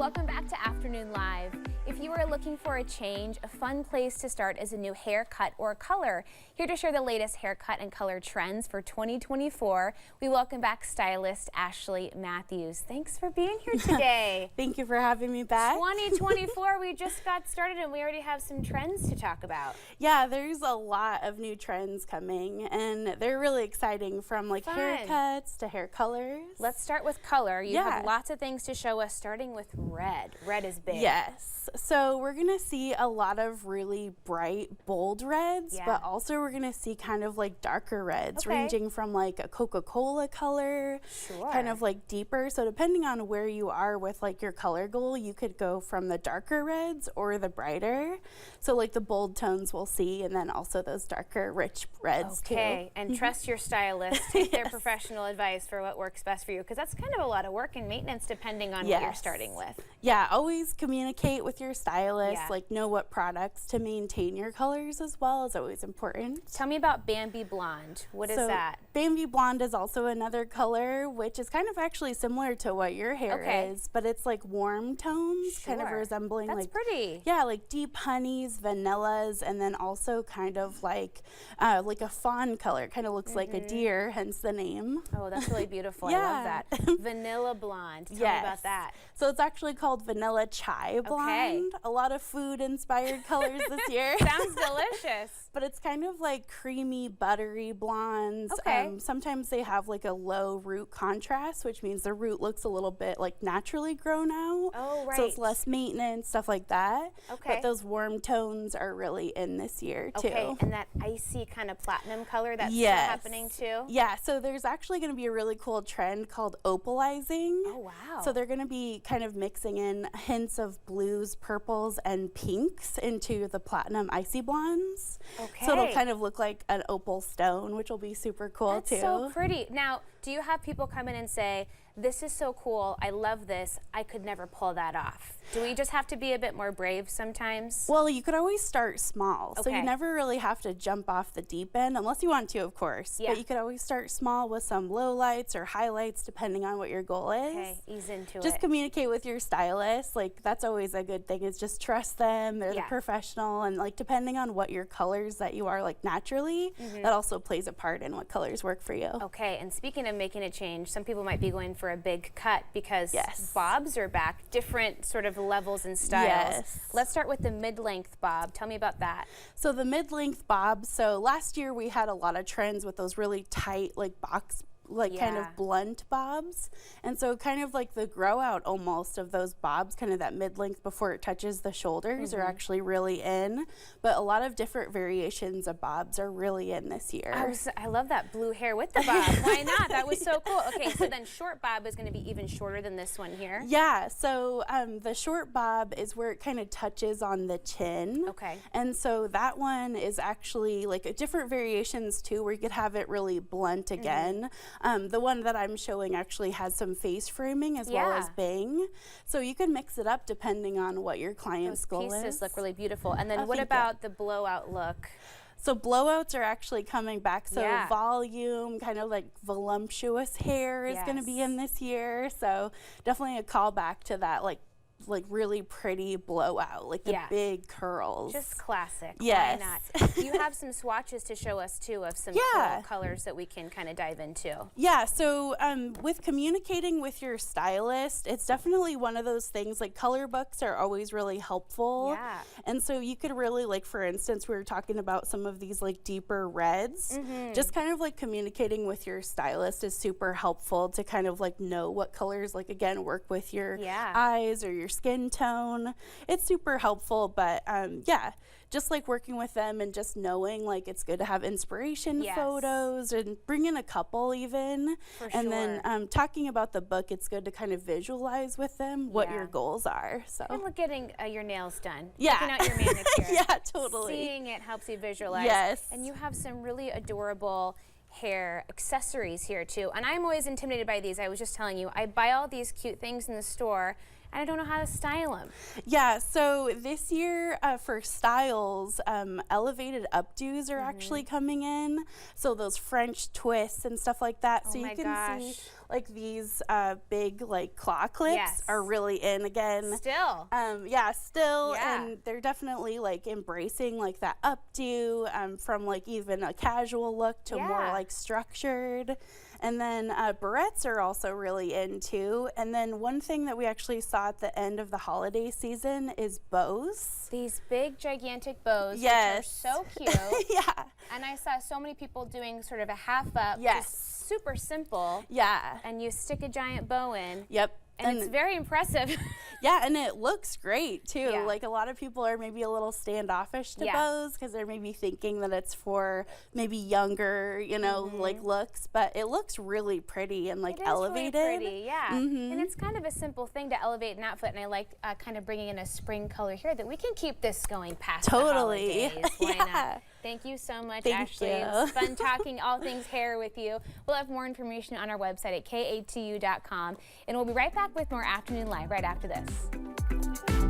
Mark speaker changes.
Speaker 1: welcome back to Afternoon Live. If you are looking for a change, a fun place to start is a new haircut or color. Here to share the latest haircut and color trends for 2024, we welcome back stylist Ashley Mathews. Thanks for being here today.
Speaker 2: Thank you for having me back.
Speaker 1: 2024, we just got started and we already have some trends to talk about.
Speaker 2: Yeah, there's a lot of new trends coming and they're really exciting, from like haircuts to hair colors.
Speaker 1: Let's start with color. You have lots of things to show us, starting with red. Red is big.
Speaker 2: Yes. So we're going to see a lot of really bright, bold reds, but also we're going to see kind of like darker reds, ranging from like a Coca-Cola color, kind of like deeper. So depending on where you are with like your color goal, you could go from the darker reds or the brighter. So like the bold tones we'll see, and then also those darker, rich reds too.
Speaker 1: And trust your stylist. Take their professional advice for what works best for you, because that's kind of a lot of work and maintenance depending on what you're starting with.
Speaker 2: Yeah, always communicate with your stylist, like know what products to maintain your colors as well is always important.
Speaker 1: Tell me about Bambi Blonde. What is that?
Speaker 2: Bambi Blonde is also another color, which is kind of actually similar to what your hair is, but it's like warm tones, kind of resembling
Speaker 1: pretty.
Speaker 2: Yeah, like deep honeys, vanillas, and then also kind of like a fawn color. Kind of looks like a deer, hence the name.
Speaker 1: Oh, that's really beautiful. I love that. Vanilla Blonde. Tell me about that.
Speaker 2: So it's actually called Vanilla Chai Blonde. A lot of food-inspired colors this year.
Speaker 1: Sounds delicious.
Speaker 2: But it's kind of like creamy, buttery blondes. Sometimes they have like a low root contrast, which means the root looks a little bit like naturally grown out.
Speaker 1: Oh, right.
Speaker 2: So it's less maintenance, stuff like that. But those warm tones are really in this year too.
Speaker 1: And that icy kind of platinum color, that's still happening too?
Speaker 2: Yeah, so there's actually going to be a really cool trend called opalizing.
Speaker 1: Oh, wow.
Speaker 2: So they're going to be kind of mixing in hints of blues, purples, and pinks into the platinum icy blondes. So it'll kind of look like an opal stone, which will be super cool too.
Speaker 1: That's so pretty. Now, do you have people come in and say, this is so cool, I love this, I could never pull that off? Do we just have to be a bit more brave sometimes?
Speaker 2: Well, you could always start small. So you never really have to jump off the deep end, unless you want to, of course. But you could always start small with some lowlights or highlights, depending on what your goal is.
Speaker 1: Ease into it.
Speaker 2: Just communicate with your stylist. Like, that's always a good thing, is just trust them. They're the professional. And like, depending on what your colors that you are like naturally, that also plays a part in what colors work for you.
Speaker 1: Okay, and speaking of making a change, some people might be going for a big cut because bobs are back, different sort of levels and styles. Let's start with the mid-length bob. Tell me about that.
Speaker 2: So the mid-length bob, so last year we had a lot of trends with those really tight like box kind of blunt bobs, and so kind of like the grow out almost of those bobs, kind of that mid-length before it touches the shoulders, are actually really in, but a lot of different variations of bobs are really in this year.
Speaker 1: I love that blue hair with the bob. Why not? That was so cool. Okay, so then short bob is going to be even shorter than this one here.
Speaker 2: Yeah, so the short bob is where it kind of touches on the chin. And so that one is actually like a different variations too, where you could have it really blunt again. The one that I'm showing actually has some face framing as well as bang. So you can mix it up depending on what your client's goal is.
Speaker 1: Those pieces look really beautiful. And then what about the blowout look?
Speaker 2: So blowouts are actually coming back. So volume, kind of like voluptuous hair is going to be in this year. So definitely a callback to that like really pretty blowout, like the big curls.
Speaker 1: Just classic. Why not? You have some swatches to show us too of some cool colors that we can kind of dive into. Yeah,
Speaker 2: so with communicating with your stylist, it's definitely one of those things, like color books are always really helpful. And so you could really, like for instance, we were talking about some of these like deeper reds. Just kind of like communicating with your stylist is super helpful to kind of like know what colors, like again, work with your eyes or your skin tone. It's super helpful, but just like working with them and just knowing like it's good to have inspiration photos and bring in a couple even. Then talking about the book, it's good to kind of visualize with them what your goals are. So
Speaker 1: and getting your nails done, checking out your manicure.
Speaker 2: Totally.
Speaker 1: Seeing it helps you visualize. And you have some really adorable hair accessories here too, and I'm always intimidated by these. I was just telling you, I buy all these cute things in the store and I don't know how to style them.
Speaker 2: Yeah, so this year for styles, elevated updos are actually coming in. So those French twists and stuff like that.
Speaker 1: Oh
Speaker 2: so
Speaker 1: my
Speaker 2: you can
Speaker 1: gosh.
Speaker 2: see like these big like claw clips
Speaker 1: Yes.
Speaker 2: are really in again.
Speaker 1: Still.
Speaker 2: Yeah, still,
Speaker 1: Yeah.
Speaker 2: and they're definitely like embracing like that updo from like even a casual look to more
Speaker 1: Yeah.
Speaker 2: like structured. And then barrettes are also really in too. And then one thing that we actually saw at the end of the holiday season is bows.
Speaker 1: These big, gigantic bows,
Speaker 2: Yes.
Speaker 1: which are so cute.
Speaker 2: Yeah.
Speaker 1: And I saw so many people doing sort of a half up,
Speaker 2: Yes.
Speaker 1: just super simple.
Speaker 2: Yeah.
Speaker 1: And you stick a giant bow in.
Speaker 2: Yep.
Speaker 1: And it's very impressive.
Speaker 2: Yeah, and it looks great too.
Speaker 1: Yeah.
Speaker 2: Like a lot of people are maybe a little standoffish to
Speaker 1: Yeah.
Speaker 2: bows because they're maybe thinking that it's for maybe younger, you know, like looks, but it looks really pretty and like
Speaker 1: It is
Speaker 2: elevated.
Speaker 1: really pretty, yeah. And it's kind of a simple thing to elevate an outfit, and I like kind of bringing in a spring color here that we can keep this going past
Speaker 2: Totally.
Speaker 1: the holidays. Why
Speaker 2: Yeah.
Speaker 1: not? Thank you so much,
Speaker 2: Thank
Speaker 1: Ashley.
Speaker 2: you.
Speaker 1: It's fun talking all things hair with you. We'll have more information on our website at katu.com, and we'll be right back with more Afternoon Live right after this.